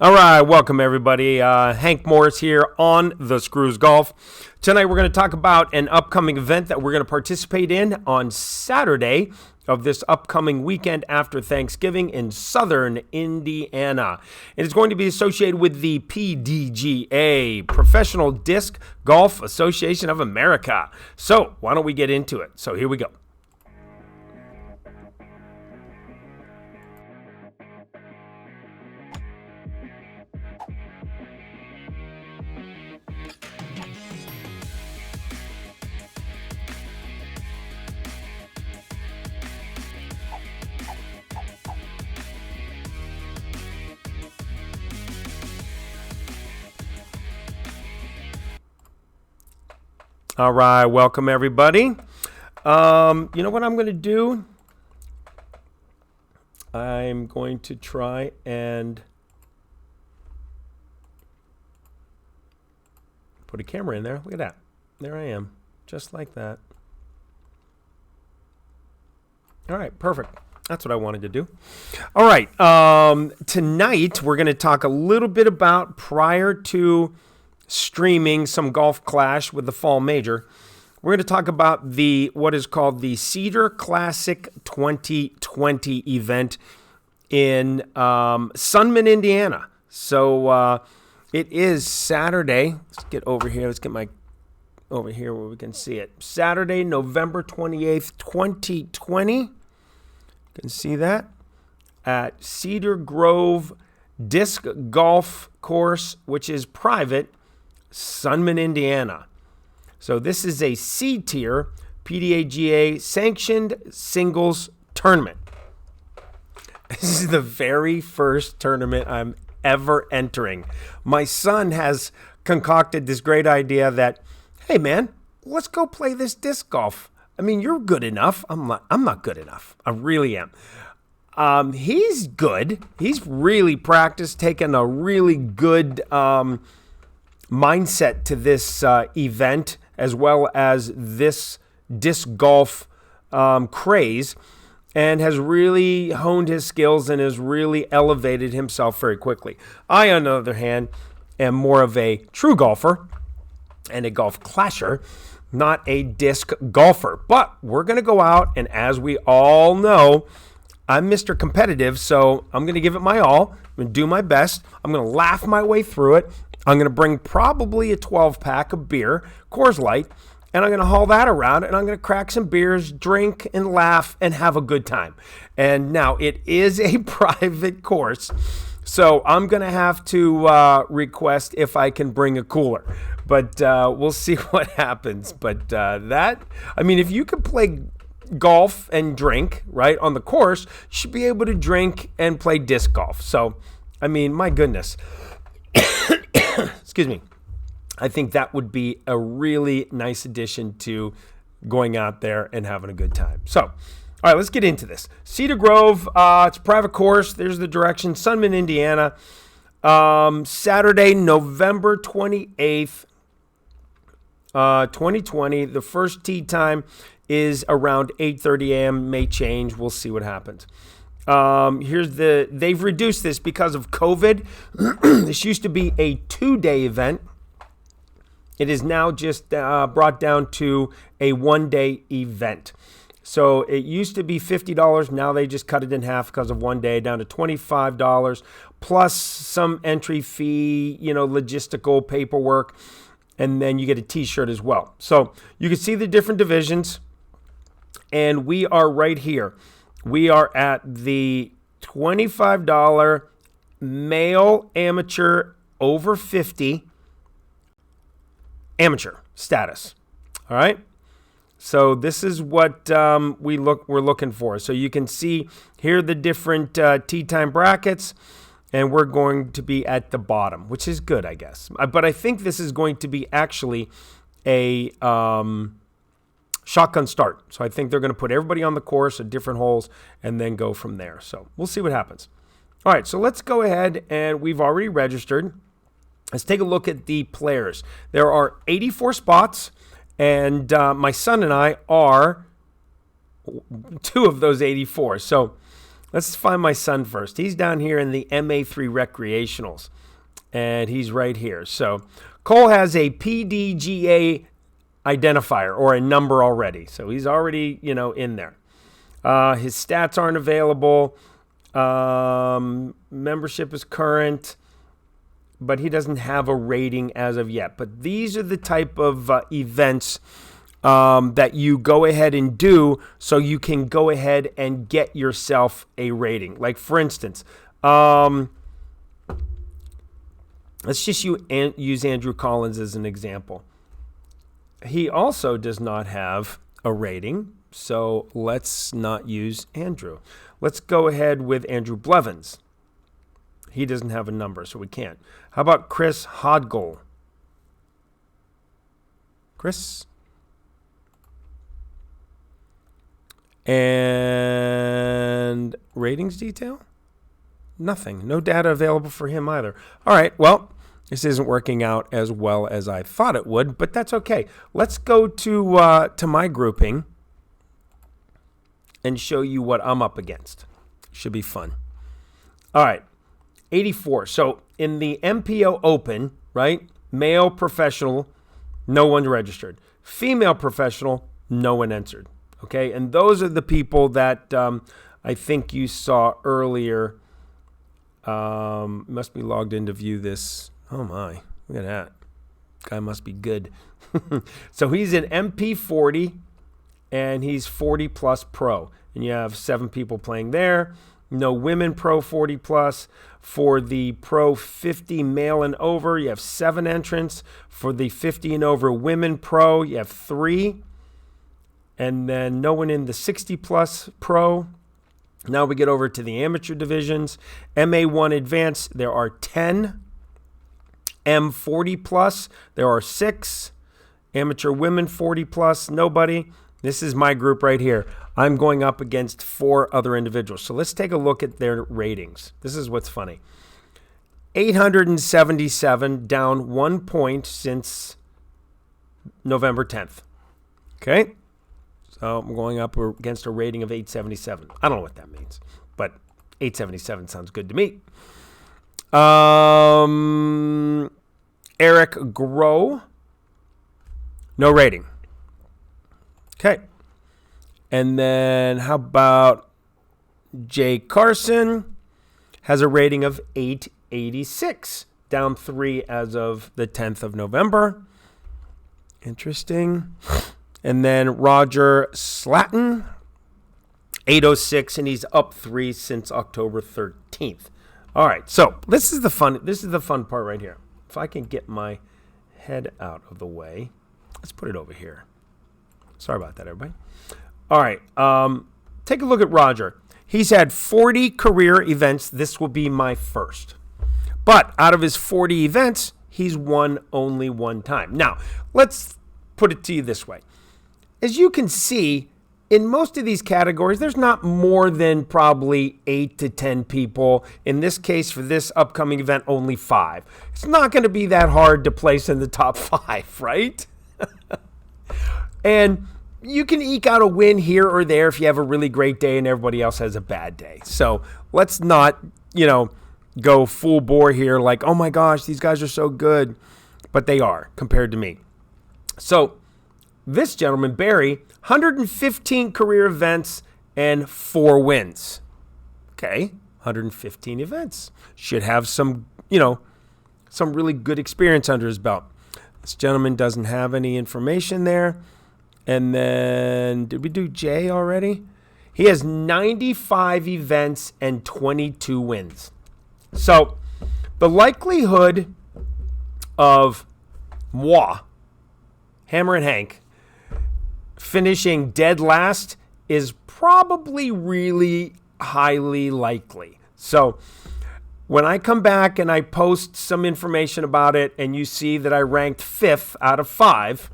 All right, welcome everybody. Hank Morris here on The Screws Golf. Tonight we're going to talk about an upcoming event that we're going to participate in on Saturday of this upcoming weekend after Thanksgiving in southern Indiana. It is going to be associated with the PDGA, Professional Disc Golf Association of America. So why don't we get into it? So here we go. All right, welcome everybody. You know what I'm going to do? I'm going to try and put a camera in there. Look at that. There I am, just like that. All right, perfect. That's what I wanted to do. All right, tonight we're going to talk a little bit about prior to streaming some Golf Clash with the Fall Major. We're going to talk about what is called the Cedar Classic 2020 event in Suman, Indiana. So it is Saturday. Let's get over here. Let's get over here where we can see it. Saturday, November 28th, 2020. You can see that at Cedar Grove Disc Golf Course, which is private, Suman, Indiana. So this is a C-tier PDGA sanctioned singles tournament. This is the very first tournament I'm ever entering. My son has concocted this great idea that, hey man, let's go play this disc golf. I mean, you're good enough. I'm not good enough. I really am. He's good. He's really practiced, taken a really good mindset to this event, as well as this disc golf craze, and has really honed his skills and has really elevated himself very quickly. I, on the other hand, am more of a true golfer and a golf clasher, not a disc golfer. But we're going to go out, and as we all know, I'm Mr. Competitive, so I'm going to give it my all. I'm going to do my best. I'm going to laugh my way through it. I'm going to bring probably a 12-pack of beer, Coors Light, and I'm going to haul that around, and I'm going to crack some beers, drink, and laugh, and have a good time. And now, it is a private course, so I'm going to have to request if I can bring a cooler. But we'll see what happens. But if you could play golf and drink, right, on the course, you should be able to drink and play disc golf. So, my goodness. Excuse me. I think that would be a really nice addition to going out there and having a good time. So, all right, let's get into this. Cedar Grove, it's a private course. There's the direction. Suman, Indiana. Saturday, November 28th, 2020. The first tee time is around 8:30 a.m. May change. We'll see what happens. They've reduced this because of COVID. This used to be a 2-day event. It is now just brought down to a 1-day event. So it used to be $50. Now they just cut it in half because of 1 day, down to $25 plus some entry fee, logistical paperwork. And then you get a t-shirt as well. So you can see the different divisions. And we are right here. We are at the $25 male amateur over 50 amateur status. All right. So this is what we're looking for. So you can see here the different tee time brackets, and we're going to be at the bottom, which is good, I guess. But I think this is going to be actually a shotgun start. So I think they're going to put everybody on the course at different holes and then go from there. So we'll see what happens. All right, so let's go ahead, and we've already registered. Let's take a look at the players. There are 84 spots, and my son and I are 2 of those 84. So Let's find my son first. He's down here in the MA3 recreationals, and he's right here. So Cole has a PDGA identifier or a number already. So he's already, in there. His stats aren't available. Membership is current, but he doesn't have a rating as of yet. But these are the type of events that you go ahead and do so you can go ahead and get yourself a rating. Like, for instance, let's just use Andrew Collins as an example. He also does not have a rating, so let's not use Andrew. Let's go ahead with Andrew Blevins. He doesn't have a number, so we can't. How about Chris Hodgel? Chris? And ratings detail? Nothing. No data available for him either. All right, well, this isn't working out as well as I thought it would, but that's okay. Let's go to my grouping and show you what I'm up against. Should be fun. All right, 84. So in the MPO Open, right, male professional, no one registered. Female professional, no one entered. Okay, and those are the people that I think you saw earlier. Must be logged in to view this. Oh my, look at that. Guy must be good. So he's an MP40 and he's 40 plus pro. And you have 7 people playing there. No women pro 40 plus. For the pro 50 male and over, you have 7 entrants. For the 50 and over women pro, you have 3. And then no one in the 60 plus pro. Now we get over to the amateur divisions. MA1 advanced, there are 10. M40 plus, there are 6. Amateur women 40 plus, nobody. This is my group right here. I'm going up against 4 other individuals. So let's take a look at their ratings. This is what's funny. 877, down 1 point since November 10th. Okay? So I'm going up against a rating of 877. I don't know what that means, but 877 sounds good to me. Eric Grow, no rating. Okay. And then how about Jay Carson? Has a rating of 886, down 3 as of the 10th of November. Interesting. And then Roger Slatten, 806, and he's up 3 since October 13th. All right, so this is the fun part right here. If I can get my head out of the way, let's put it over here. Sorry about that, everybody. All right, take a look at Roger. He's had 40 career events. This will be my first. But out of his 40 events, he's won only 1 time. Now, let's put it to you this way. As you can see, in most of these categories, there's not more than probably 8 to 10 people. In this case, for this upcoming event, only 5. It's not going to be that hard to place in the top 5, right? And you can eke out a win here or there if you have a really great day and everybody else has a bad day. So let's not, go full bore here like, oh my gosh, these guys are so good. But they are compared to me. So this gentleman, Barry, 115 career events and 4 wins. Okay, 115 events. Should have some really good experience under his belt. This gentleman doesn't have any information there. And then, did we do Jay already? He has 95 events and 22 wins. So the likelihood of moi, Hammerin Hank, finishing dead last is probably really highly likely. So when I come back and I post some information about it and you see that I ranked 5th out of 5,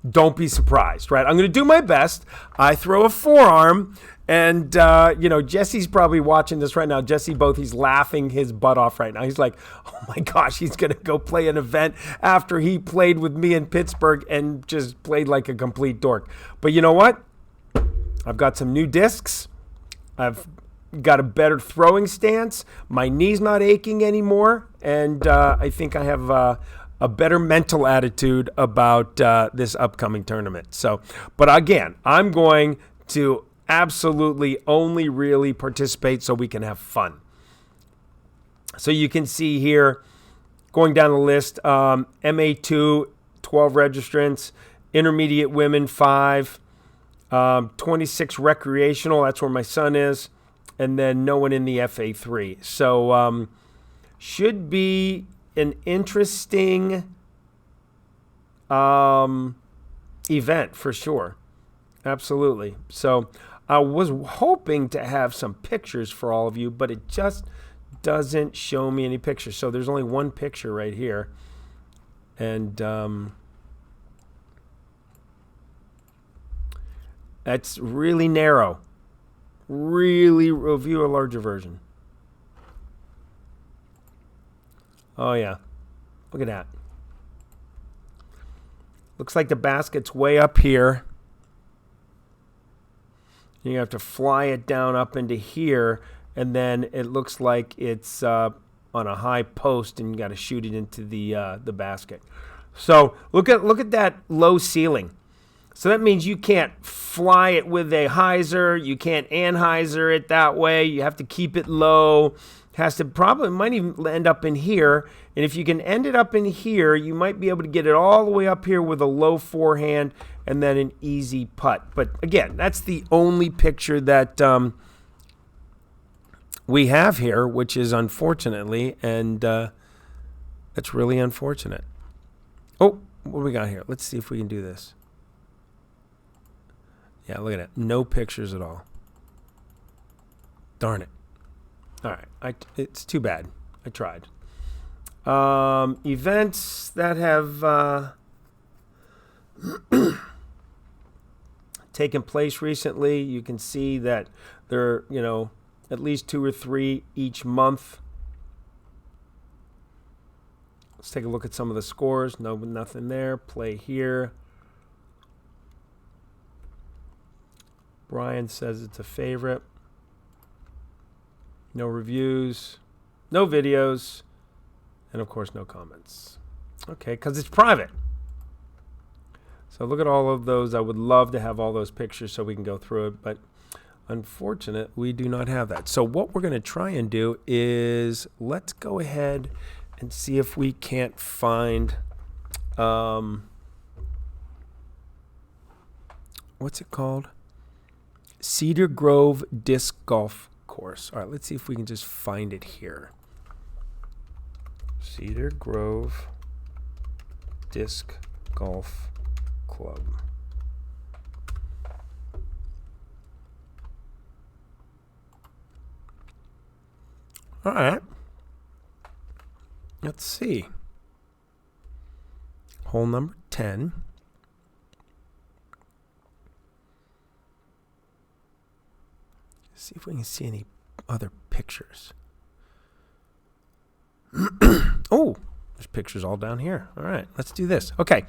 don't be surprised, right? I'm going to do my best. I throw a forearm and, Jesse's probably watching this right now. Jesse Both, he's laughing his butt off right now. He's like, oh my gosh, he's going to go play an event after he played with me in Pittsburgh and just played like a complete dork. But you know what? I've got some new discs. I've got a better throwing stance. My knee's not aching anymore. And I think I have a better mental attitude about this upcoming tournament. So, but again, I'm going to absolutely only really participate so we can have fun. So you can see here, going down the list, MA2, 12 registrants, intermediate women, 5, 26 recreational, that's where my son is, and then no one in the FA3. So should be an interesting event for sure. Absolutely. So I was hoping to have some pictures for all of you, but it just doesn't show me any pictures. So there's only one picture right here. And that's really narrow. Really review a larger version. Oh, yeah. Look at that. Looks like the basket's way up here. You have to fly it down up into here, and then it looks like it's on a high post, and you got to shoot it into the basket. So look at that low ceiling. So that means you can't fly it with a hyzer. You can't anhyzer it that way. You have to keep it low. Might even end up in here. And if you can end it up in here, you might be able to get it all the way up here with a low forehand and then an easy putt. But again, that's the only picture that we have here, which is unfortunately, and that's really unfortunate. Oh, what do we got here? Let's see if we can do this. Yeah, look at that. No pictures at all. Darn it. All right. It's too bad. I tried. Events that have taken place recently, you can see that there are, at least 2 or 3 each month. Let's take a look at some of the scores. No, nothing there. Play here. Brian says it's a favorite. No reviews, no videos, and of course no comments. Okay, because it's private. So look at all of those. I would love to have all those pictures so we can go through it, but unfortunate, we do not have that. So what we're going to try and do is let's go ahead and see if we can't find, what's it called? Cedar Grove Disc Golf Course. All right, let's see if we can just find it here. Cedar Grove Disc Golf Club. All right. Let's see. Hole number 10. See if we can see any other pictures. Oh, there's pictures all down here. All right, let's do this. Okay,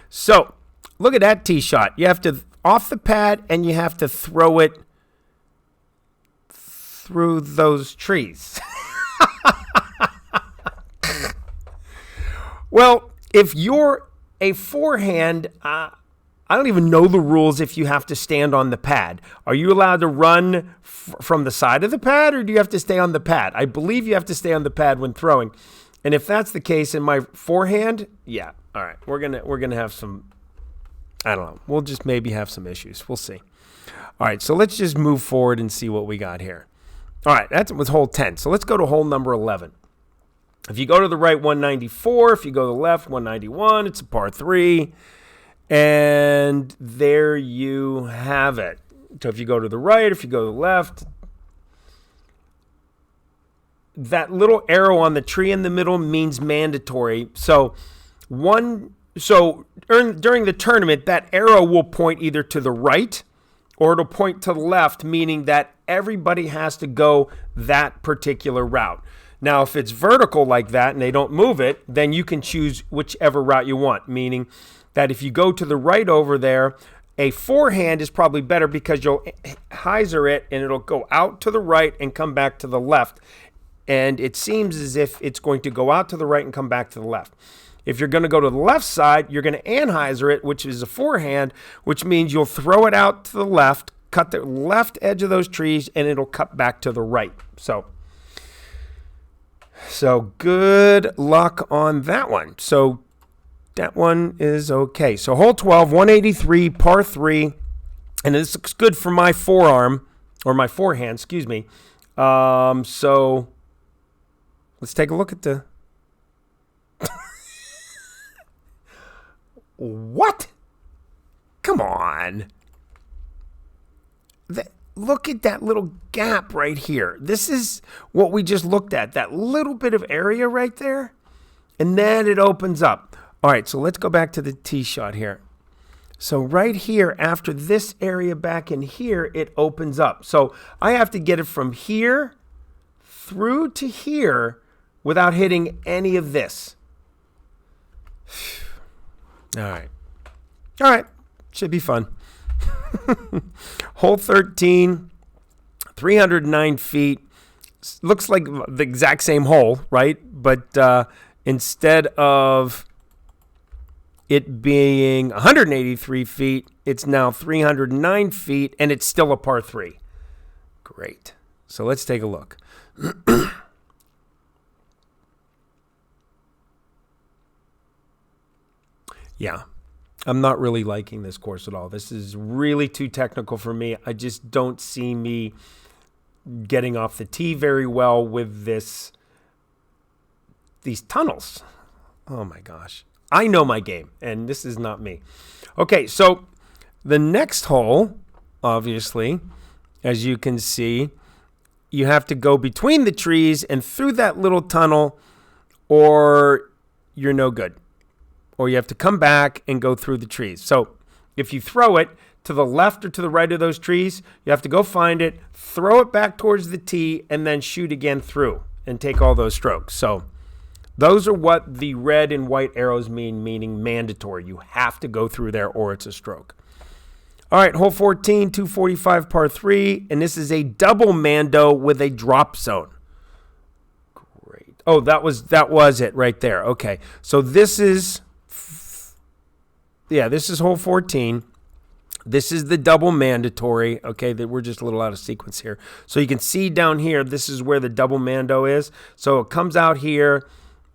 so look at that tee shot. You have to off the pad, and you have to throw it through those trees. Well, if you're a forehand, I don't even know the rules if you have to stand on the pad. Are you allowed to run from the side of the pad, or do you have to stay on the pad? I believe you have to stay on the pad when throwing. And if that's the case in my forehand, yeah. All right, we're gonna have some, I don't know. We'll just maybe have some issues. We'll see. All right, so let's just move forward and see what we got here. All right, that's with hole 10. So let's go to hole number 11. If you go to the right, 194. If you go to the left, 191. It's a par 3. And there you have it. So if you go to the right, if you go to the left, that little arrow on the tree in the middle means mandatory. So during the tournament, that arrow will point either to the right or it'll point to the left, meaning that everybody has to go that particular route. Now, if it's vertical like that and they don't move it, then you can choose whichever route you want, meaning that if you go to the right over there, A forehand is probably better because you'll hyzer it and it'll go out to the right and come back to the left. And it seems as if it's going to go out to the right and come back to the left. If you're going to go to the left side, you're going to anhyzer it, which is a forehand, which means you'll throw it out to the left, cut the left edge of those trees, and it'll cut back to the right. So good luck on that one. So that one is okay. So hole 12, 183, par 3. And this looks good for my forearm, or my forehand, excuse me. So let's take a look at the... What? Come on. Look at that little gap right here. This is what we just looked at, that little bit of area right there. And then it opens up. All right, so let's go back to the tee shot here. So right here, after this area back in here, it opens up. So I have to get it from here through to here without hitting any of this. All right, should be fun. Hole 13, 309 feet. Looks like the exact same hole, right? But instead of it being 183 feet, it's now 309 feet, and it's still a par 3. Great. So let's take a look. Yeah, I'm not really liking this course at all. This is really too technical for me. I just don't see me getting off the tee very well with these tunnels. Oh my gosh. I know my game, and this is not me. Okay, so the next hole, obviously, as you can see, you have to go between the trees and through that little tunnel, or you're no good. Or you have to come back and go through the trees. So if you throw it to the left or to the right of those trees, you have to go find it, throw it back towards the tee, and then shoot again through and take all those strokes. So those are what the red and white arrows mean, meaning mandatory. You have to go through there or it's a stroke. All right, hole 14, 245 par 3, and this is a double mando with a drop zone. Great. Oh, that was it right there. Okay, so this is... Yeah, this is hole 14. This is the double mandatory. Okay, we're just a little out of sequence here. So you can see down here, this is where the double mando is. So it comes out here,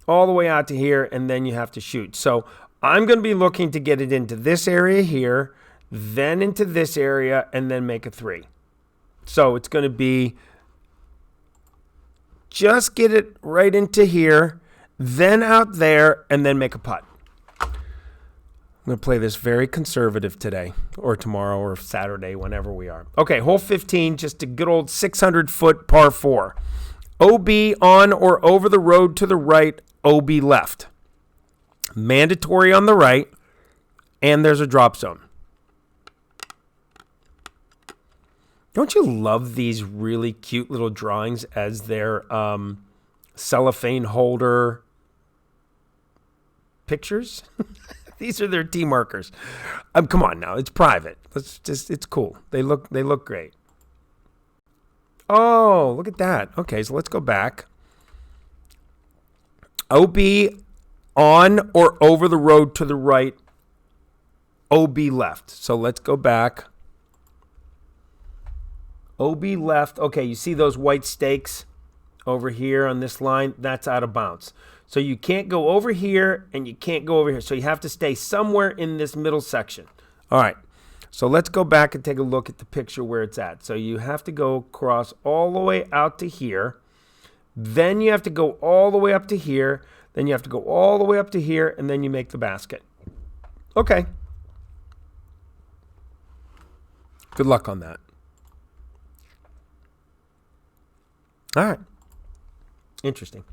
all the way out to here, and then you have to shoot. So I'm going to be looking to get it into this area here, then into this area, and then make a 3. So it's going to be just get it right into here, then out there, and then make a putt. I'm going to play this very conservative today or tomorrow or Saturday, whenever we are. Okay, hole 15, just a good old 600-foot par 4. OB on or over the road to the right, OB left. Mandatory on the right, and there's a drop zone. Don't you love these really cute little drawings as their cellophane holder pictures? These are their tee markers. Come on now, it's private. It's cool. They look great. Oh, look at that. Okay, so let's go back. OB on or over the road to the right, OB left. So let's go back. OB left. Okay, you see those white stakes over here on this line? That's out of bounds. So you can't go over here and you can't go over here. So you have to stay somewhere in this middle section. All right. So let's go back and take a look at the picture where it's at. So you have to go across all the way out to here. Then you have to go all the way up to here. Then you have to go all the way up to here, and then you make the basket. Okay. Good luck on that. All right. Interesting.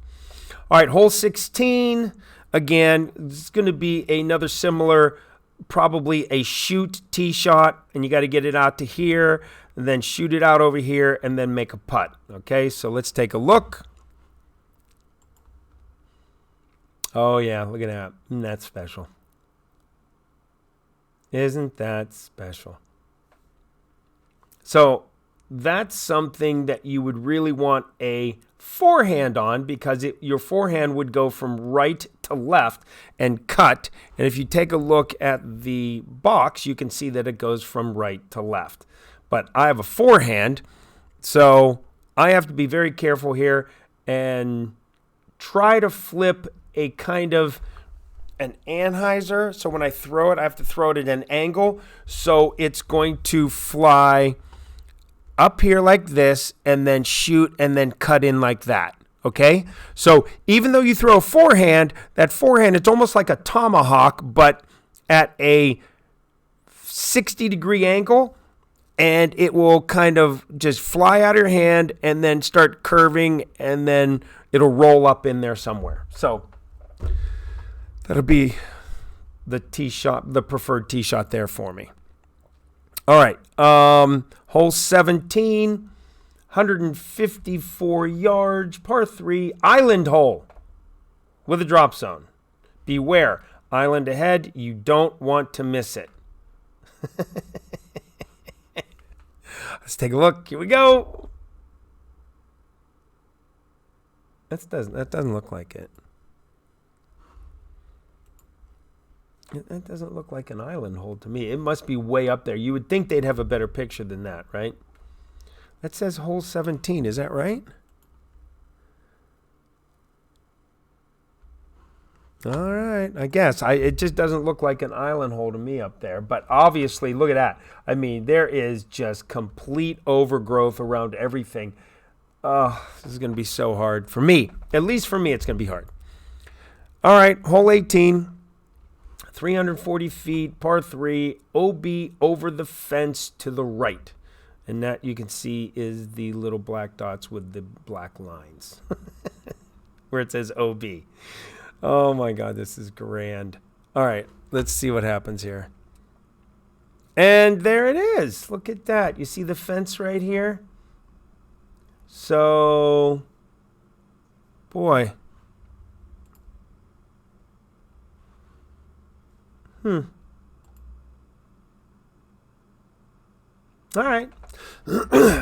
All right, hole 16. Again, it's going to be another similar, probably a shoot tee shot, and you got to get it out to here, and then shoot it out over here, and then make a putt. Okay, so let's take a look. Oh, yeah, look at that. That's special. Isn't that special? So that's something that you would really want a forehand on, because your forehand would go from right to left and cut. And if you take a look at the box, you can see that it goes from right to left. But I have a forehand, so I have to be very careful here and try to flip a kind of an anhyzer. So when I throw it, I have to throw it at an angle. So it's going to fly up here like this and then shoot and then cut in like that. Okay? So even though you throw a forehand, that forehand, it's almost like a tomahawk, but at a 60-degree angle, and it will kind of just fly out of your hand and then start curving, and then it'll roll up in there somewhere. So that'll be the tee shot, the preferred tee shot there for me. All right. Hole 17, 154 yards, par 3, island hole with a drop zone. Beware, island ahead. You don't want to miss it. Let's take a look. Here we go. That doesn't look like it. That doesn't look like an island hole to me. It must be way up there. You would think they'd have a better picture than that, right? That says hole 17. Is that right? All right. I guess. It just doesn't look like an island hole to me up there. But obviously, look at that. I mean, there is just complete overgrowth around everything. Oh, this is going to be so hard. For me. At least for me, it's going to be hard. All right. Hole 18. 340 feet, par 3, OB over the fence to the right. And that you can see is the little black dots with the black lines where it says OB. Oh my God, this is grand. All right, let's see what happens here. And there it is. Look at that. You see the fence right here? So, boy. All right.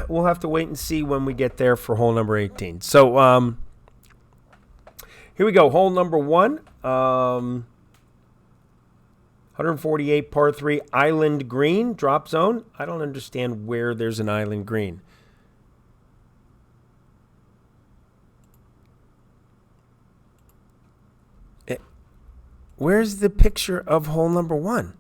We'll have to wait and see when we get there for hole number 18. So here we go. Hole number 1. 148 par 3 island green drop zone. I don't understand where there's an island green. Where's the picture of hole number 1?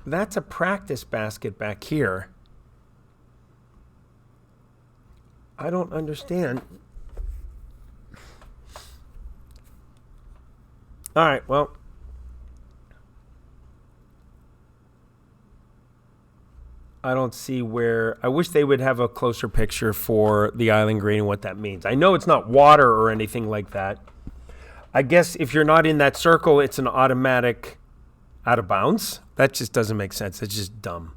That's a practice basket back here. I don't understand. All right, well. I don't see where. I wish they would have a closer picture for the island green and what that means. I know it's not water or anything like that. I guess if you're not in that circle, it's an automatic out of bounds. That just doesn't make sense. It's just dumb.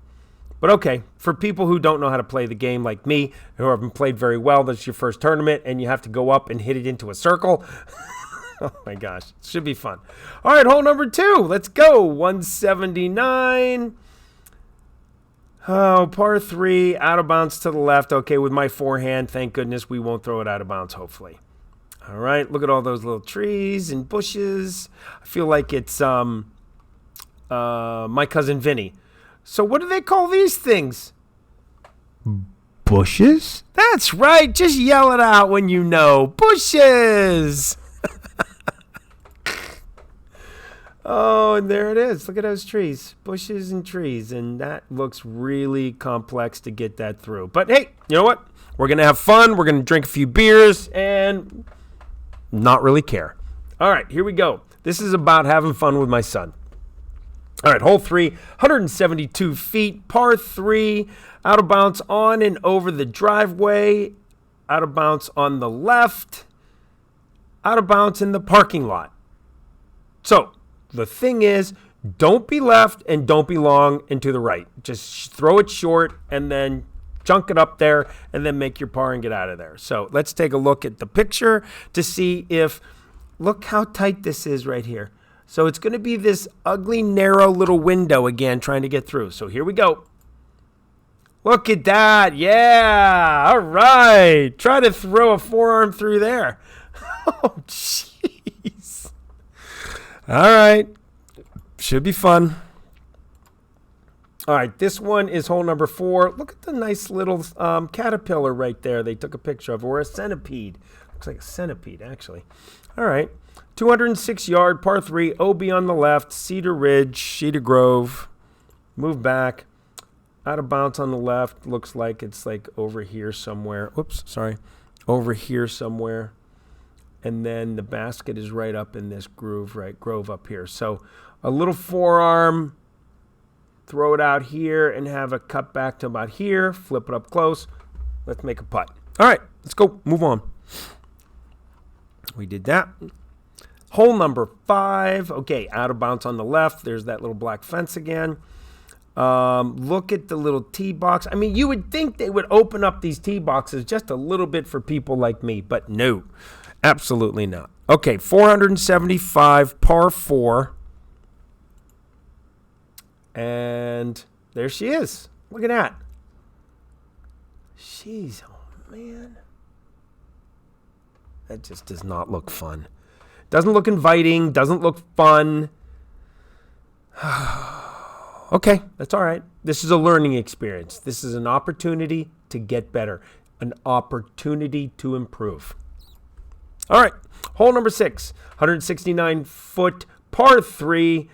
But okay, for people who don't know how to play the game like me, who haven't played very well, that's your first tournament, and you have to go up and hit it into a circle. Oh my gosh, it should be fun. All right, hole number 2. Let's go. 179. Oh, par 3, out of bounds to the left. Okay, with my forehand, thank goodness we won't throw it out of bounds, hopefully. All right, look at all those little trees and bushes. I feel like it's my cousin Vinny. So what do they call these things? Bushes? That's right. Just yell it out when you know. Bushes! Oh, and there it is. Look at those trees. Bushes and trees. And that looks really complex to get that through. But hey, you know what? We're going to have fun. We're going to drink a few beers and not really care. All right, here we go. This is about having fun with my son. All right, hole 3, 172 feet, par 3, out of bounds on and over the driveway, out of bounds on the left, out of bounds in the parking lot. So, the thing is, don't be left and don't be long and to the right. Just throw it short and then chunk it up there and then make your par and get out of there. So let's take a look at the picture to see if Look how tight this is right here. So it's going to be this ugly, narrow little window again trying to get through. So here we go. Look at that. Yeah. All right. Try to throw a forearm through there. Oh, jeez. All right. Should be fun. All right. This one is hole number 4. Look at the nice little caterpillar right there they took a picture of, or a centipede. Looks like a centipede, actually. All right. 206 yard, par 3, OB on the left, Cedar Ridge, Cedar Grove. Move back. Out of bounds on the left. Looks like it's like over here somewhere. Oops, sorry. Over here somewhere. And then the basket is right up in this groove, right? Grove up here. So a little forearm. Throw it out here and have a cut back to about here. Flip it up close. Let's make a putt. All right, let's go. Move on. We did that. Hole number 5. Okay, out of bounds on the left. There's that little black fence again. Look at the little tee box. I mean, you would think they would open up these tee boxes just a little bit for people like me, but no, absolutely not. Okay, 475, par 4. And there she is. Look at that. Jeez, oh man. That just does not look fun. Doesn't look inviting. Doesn't look fun. Okay, that's all right. This is a learning experience. This is an opportunity to get better. An opportunity to improve. All right, hole number 6. 169-foot par 3.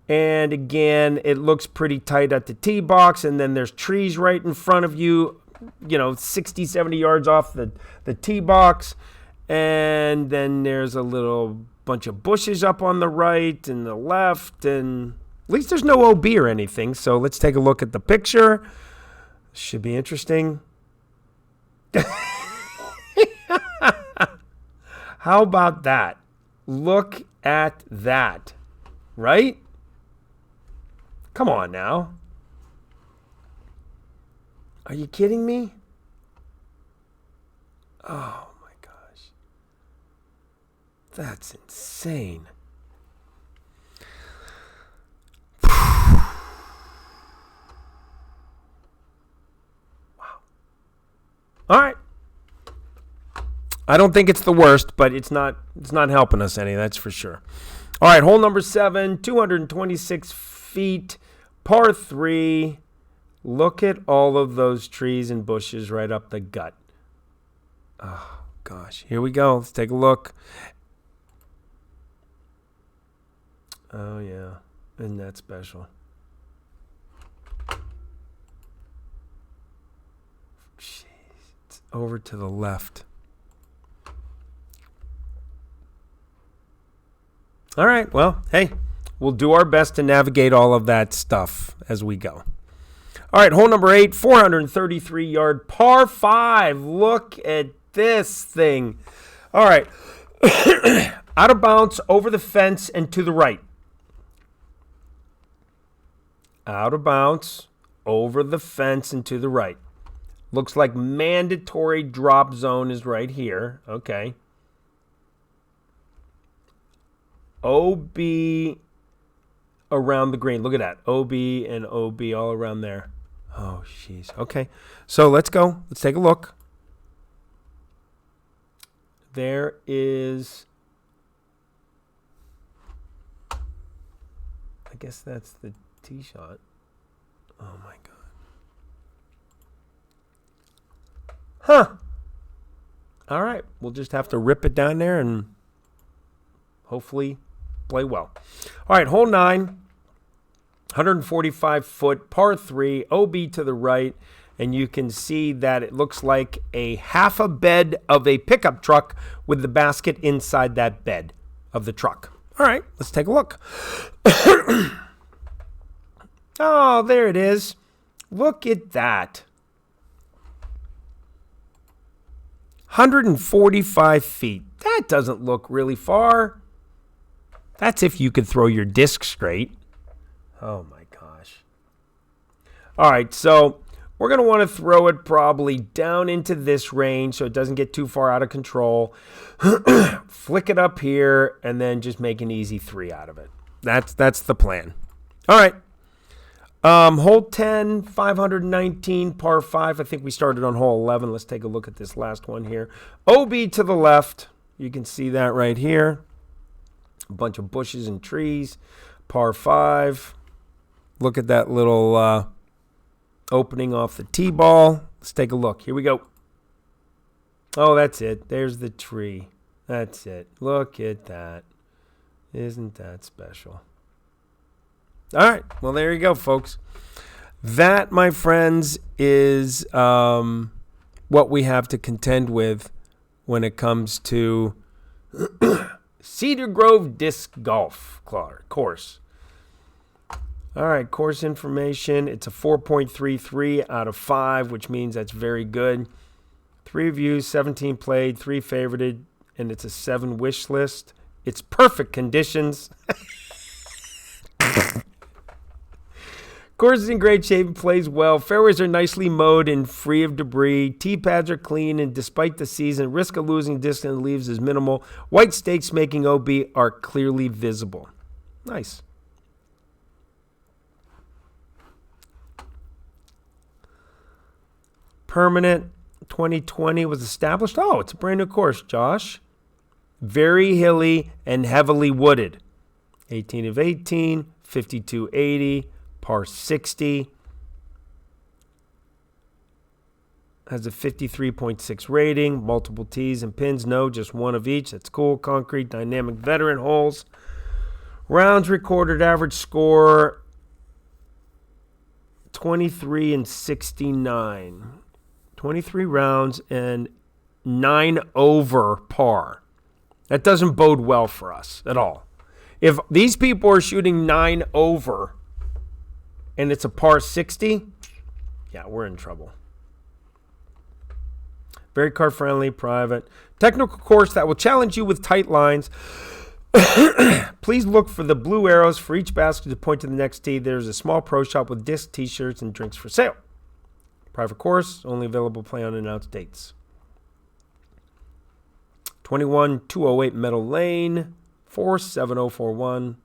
And again, it looks pretty tight at the tee box. And then there's trees right in front of you, 60, 70 yards off the tee box. And then there's a little bunch of bushes up on the right and the left. And at least there's no OB or anything. So let's take a look at the picture. Should be interesting. How about that? Look at that. Right? Come on now. Are you kidding me? Oh. That's insane. Wow. All right. I don't think it's the worst, but it's not helping us any, that's for sure. All right, hole number 7, 226 feet, par 3. Look at all of those trees and bushes right up the gut. Oh, gosh. Here we go. Let's take a look. Oh, yeah. Isn't that special? Jeez. It's over to the left. All right. Well, hey, we'll do our best to navigate all of that stuff as we go. All right. Hole number 8, 433-yard par 5. Look at this thing. All right. Out of bounds, over the fence, and to the right. Out of bounds, over the fence, and to the right. Looks like mandatory drop zone is right here. Okay. OB around the green. Look at that. OB and OB all around there. Oh, jeez. Okay. So let's go. Let's take a look. There is... I guess that's the tee shot. Oh my God. Huh. All right. We'll just have to rip it down there and hopefully play well. All right. Hole 9. 145-foot par 3. OB to the right. And you can see that it looks like a half a bed of a pickup truck with the basket inside that bed of the truck. All right. Let's take a look. Oh, there it is. Look at that. 145 feet. That doesn't look really far. That's if you could throw your disc straight. Oh, my gosh. All right, so We're going to want to throw it probably down into this range so it doesn't get too far out of control. Flick it up here, and then just make an easy 3 out of it. That's the plan. All right. Hole 10, 519, par 5. I think we started on hole 11. Let's take a look at this last one here. OB to the left. You can see that right here. A bunch of bushes and trees. Par 5. Look at that little opening off the tee ball. Let's take a look. Here we go. Oh, that's it. There's the tree. That's it. Look at that. Isn't that special? All right. Well, there you go, folks. That, my friends, is what we have to contend with when it comes to Cedar Grove Disc Golf course. All right, course information. It's a 4.33 out of 5, which means that's very good. 3 reviews, 17 played, 3 favorited, and it's a 7 wish list. It's perfect conditions. Course is in great shape and plays well. Fairways are nicely mowed and free of debris. Tee pads are clean, and despite the season, risk of losing disc in the leaves is minimal. White stakes making OB are clearly visible. Nice. Permanent 2020 was established. Oh, it's a brand new course, Josh. Very hilly and heavily wooded. 18 of 18, 5280. Par 60. Has a 53.6 rating. Multiple tees and pins. No, just one of each. That's cool. Concrete, dynamic veteran holes. Rounds recorded average score 23 and 69. 23 rounds and 9 over par. That doesn't bode well for us at all. If these people are shooting 9 over and it's a par 60, yeah, we're in trouble. Very car-friendly, private. Technical course that will challenge you with tight lines. Please look for the blue arrows for each basket to point to the next tee. There's a small pro shop with disc, t-shirts, and drinks for sale. Private course, only available play on announced dates. 21208 Meadow Lane, 47041.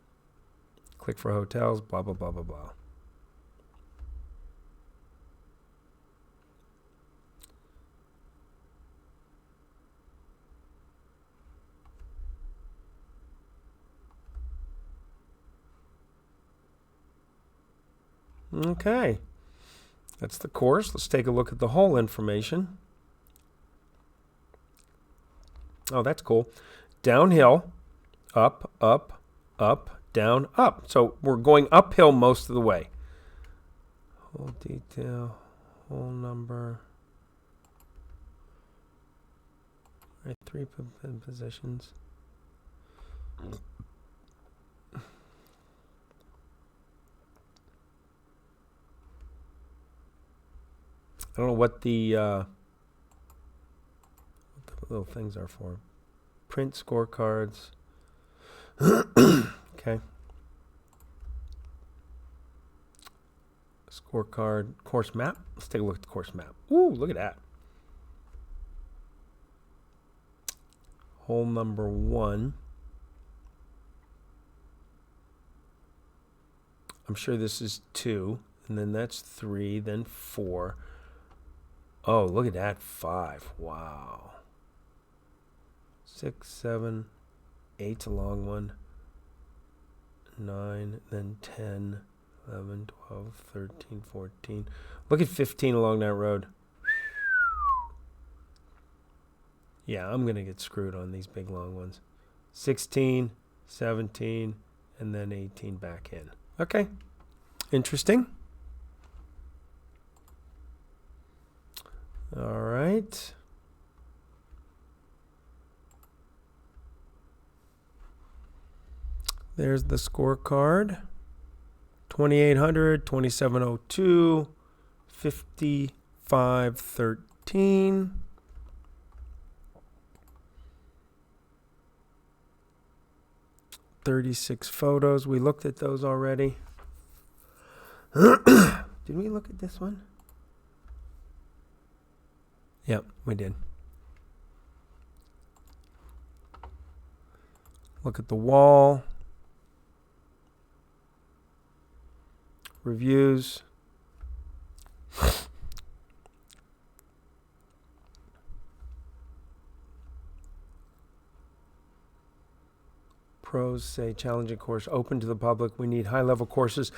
Click for hotels, blah, blah, blah, blah, blah. Okay, that's the course. Let's take a look at the hole information. Oh, that's cool. Downhill, up, up, up, down, up. So we're going uphill most of the way. Hole detail, hole number. All right, 3 positions. I don't know what the little things are for. Print scorecards. Okay. Scorecard. Course map. Let's take a look at the course map. Ooh, look at that. Hole number 1. I'm sure this is 2. And then that's 3. Then 4. Oh, look at that, 5. Wow. 6, 7, 8's a long one. 9, then 10, 11, 12, 13, 14. Look at 15 along that road. Yeah, I'm going to get screwed on these big long ones. 16, 17, and then 18 back in. Okay. Interesting. All right. There's the scorecard. 2800, 2702, 5513. $36 photos. We looked at those already. Did we look at this one? Yep, we did. Look at the wall. Reviews. Pros say challenging course open to the public. We need high-level courses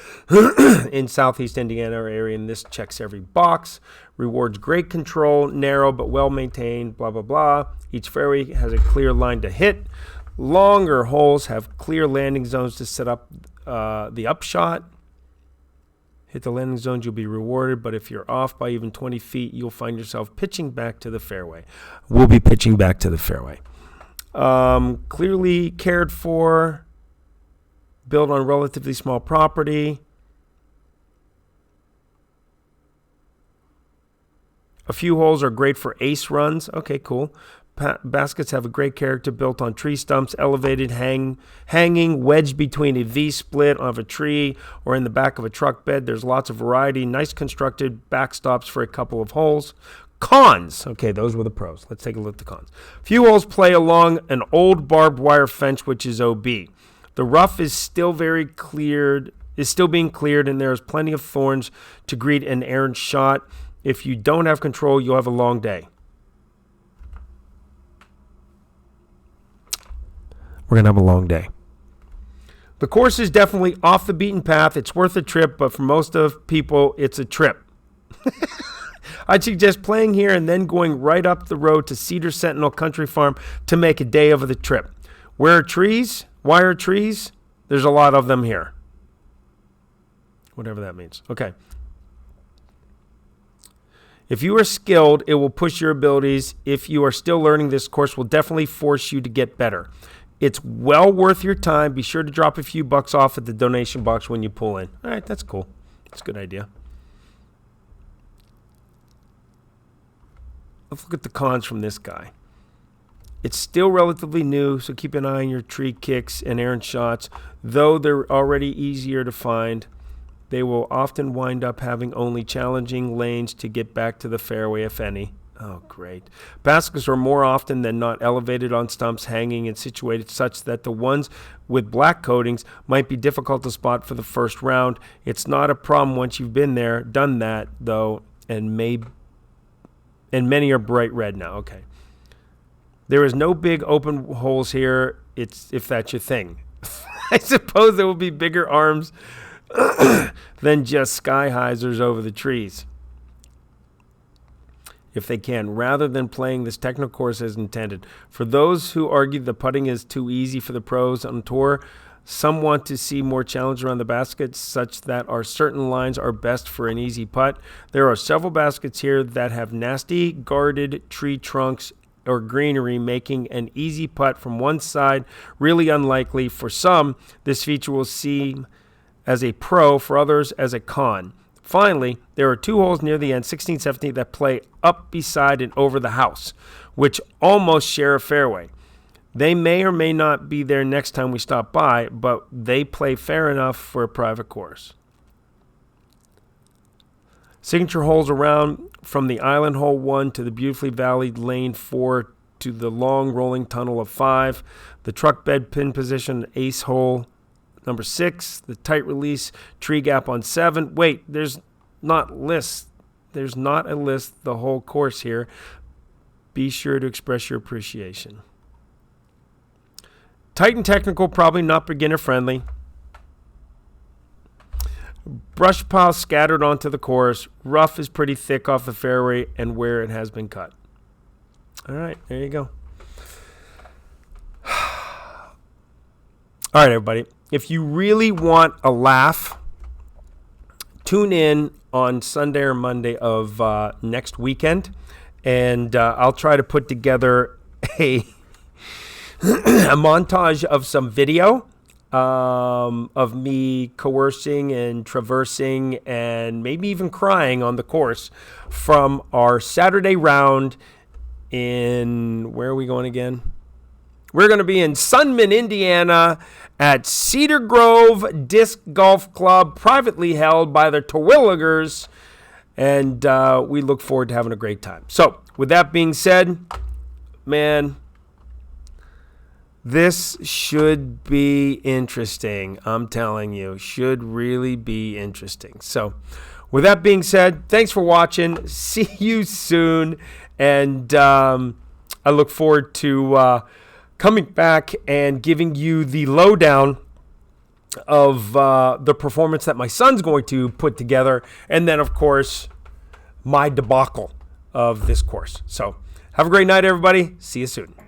in Southeast Indiana area, and this checks every box. Rewards great control, narrow but well-maintained, blah, blah, blah. Each fairway has a clear line to hit. Longer holes have clear landing zones to set up the upshot. Hit the landing zones, you'll be rewarded, but if you're off by even 20 feet, you'll find yourself pitching back to the fairway. We'll be pitching back to the fairway. Clearly cared for, built on relatively small property. A few holes are great for ace runs. Okay, cool. Baskets have a great character, built on tree stumps, elevated, hanging, wedged between a V-split of a tree or in the back of a truck bed. There's lots of variety. Nice constructed backstops for a couple of holes. Cons. Okay, those were the pros. Let's take a look at the cons. Few holes play along an old barbed wire fence, which is OB. The rough is still being cleared, and there is plenty of thorns to greet an errant shot. If you don't have control, you'll have a long day. We're going to have a long day. The course is definitely off the beaten path. It's worth a trip, but for most of people, it's a trip. I'd suggest playing here and then going right up the road to Cedar Sentinel Country Farm to make a day of the trip. Where are trees? Why are trees? There's a lot of them here. Whatever that means. Okay. If you are skilled, it will push your abilities. If you are still learning, this course will definitely force you to get better. It's well worth your time. Be sure to drop a few bucks off at the donation box when you pull in. All right, that's cool. That's a good idea. Let's look at the cons from this guy. It's still relatively new, so keep an eye on your tree kicks and errant shots. Though they're already easier to find, they will often wind up having only challenging lanes to get back to the fairway, if any. Oh, great. Baskets are more often than not elevated on stumps, hanging and situated such that the ones with black coatings might be difficult to spot for the first round. It's not a problem once you've been there, done that, though, and many are bright red now. Okay. There is no big open holes here, if that's your thing. I suppose there will be bigger arms than just sky hyzers over the trees, if they can, rather than playing this technical course as intended. For those who argue the putting is too easy for the pros on tour, some want to see more challenge around the baskets, such that our certain lines are best for an easy putt. There are several baskets here that have nasty guarded tree trunks or greenery, making an easy putt from one side really unlikely. For some, this feature will seem as a pro, for others as a con. Finally, there are two holes near the end, 16, 17, that play up beside and over the house, which almost share a fairway. They may or may not be there next time we stop by, but they play fair enough for a private course. Signature holes around from the island hole 1 to the beautifully valleyed lane 4 to the long rolling tunnel of 5. The truck bed pin position, ace hole number 6. The tight release tree gap on 7. Wait, there's not a list. The whole course here. Be sure to express your appreciation. Tight and technical, probably not beginner friendly. Brush pile scattered onto the course. Rough is pretty thick off the fairway and where it has been cut. All right, there you go. All right, everybody. If you really want a laugh, tune in on Sunday or Monday of next weekend, and I'll try to put together a montage of some video of me coercing and traversing and maybe even crying on the course from our Saturday round in, where are we going again? We're going to be in Suman, Indiana at Cedar Grove Disc Golf Club, privately held by the Terwilligers, and we look forward to having a great time. So with that being said, man, this should be interesting. I'm telling you, should really be interesting. So with that being said, thanks for watching. See you soon. And I look forward to coming back and giving you the lowdown of the performance that my son's going to put together. And then, of course, my debacle of this course. So have a great night, everybody. See you soon.